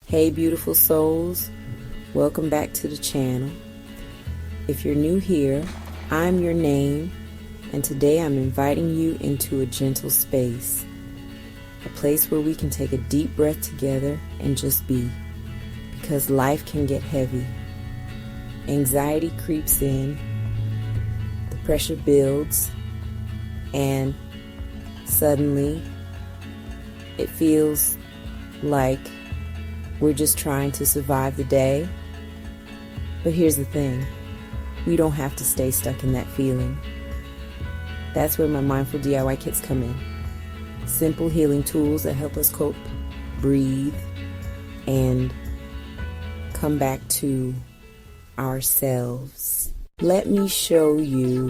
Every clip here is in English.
Hey beautiful souls, welcome back to the channel. If you're new here, I'm your name, and today I'm inviting you into a gentle space, a place where we can take a deep breath together and just be, because life can get heavy. Anxiety creeps in, the pressure builds, and suddenly it feels like we're just trying to survive the day. But here's the thing, we don't have to stay stuck in that feeling. That's where my Mindful DIY kits come in. Simple healing tools that help us cope, breathe, and come back to ourselves. Let me show you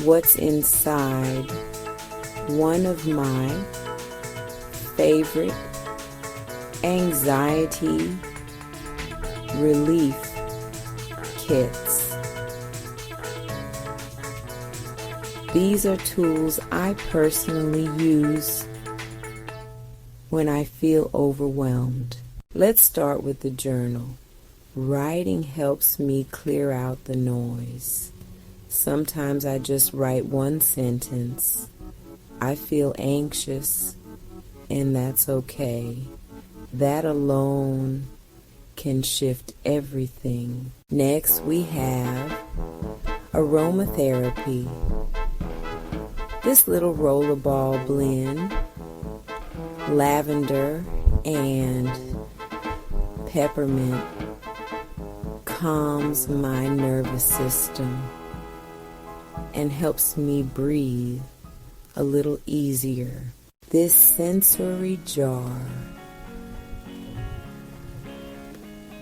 what's inside one of my favorite anxiety relief kits. These are tools I personally use when I feel overwhelmed. Let's start with the journal. Writing helps me clear out the noise. Sometimes I just write one sentence. I feel anxious, and that's okay. That alone can shift everything. Next, we have aromatherapy. This little rollerball blend, lavender and peppermint, calms my nervous system and helps me breathe a little easier. This sensory jar,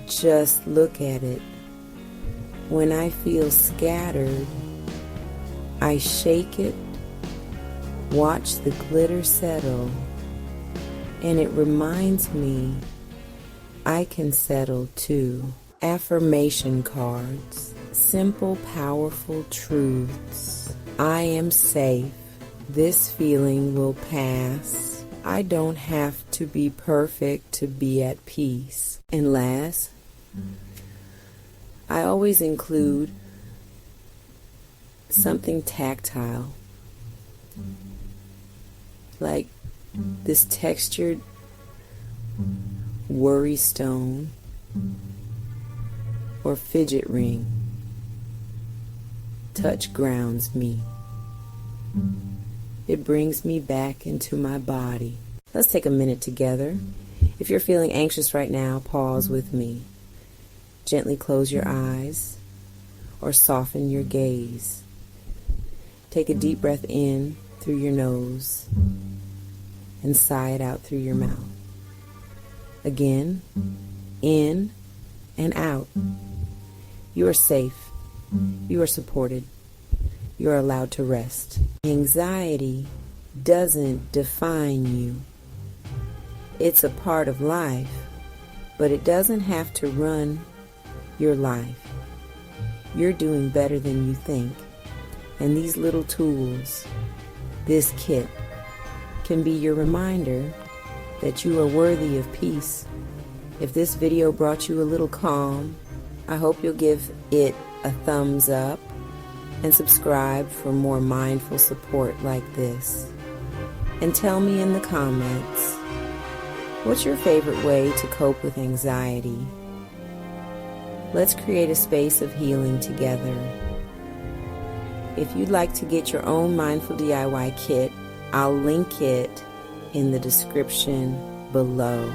just look at it. When I feel scattered, I shake it, watch the glitter settle, and it reminds me I can settle too. Affirmation cards, simple, powerful truths. I am safe. This feeling will pass. I don't have to be perfect to be at peace. And last, I always include something tactile, like this textured worry stone or fidget ring. Touch grounds me. It brings me back into my body. Let's take a minute together. If you're feeling anxious right now, pause with me. Gently close your eyes or soften your gaze. Take a deep breath in through your nose and sigh it out through your mouth. Again, in and out. You are safe. You are supported. You are allowed to rest. Anxiety doesn't define you. It's a part of life, but it doesn't have to run your life. You're doing better than you think. And these little tools, this kit, can be your reminder that you are worthy of peace. If this video brought you a little calm, I hope you'll give it a thumbs up and subscribe for more mindful support like this. And tell me in the comments, what's your favorite way to cope with anxiety? Let's create a space of healing together. If you'd like to get your own Mindful DIY kit, I'll link it in the description below.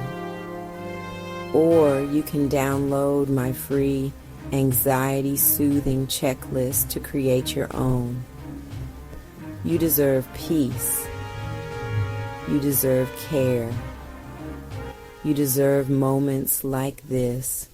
Or you can download my free anxiety soothing checklist to create your own. You deserve peace. You deserve care. You deserve moments like this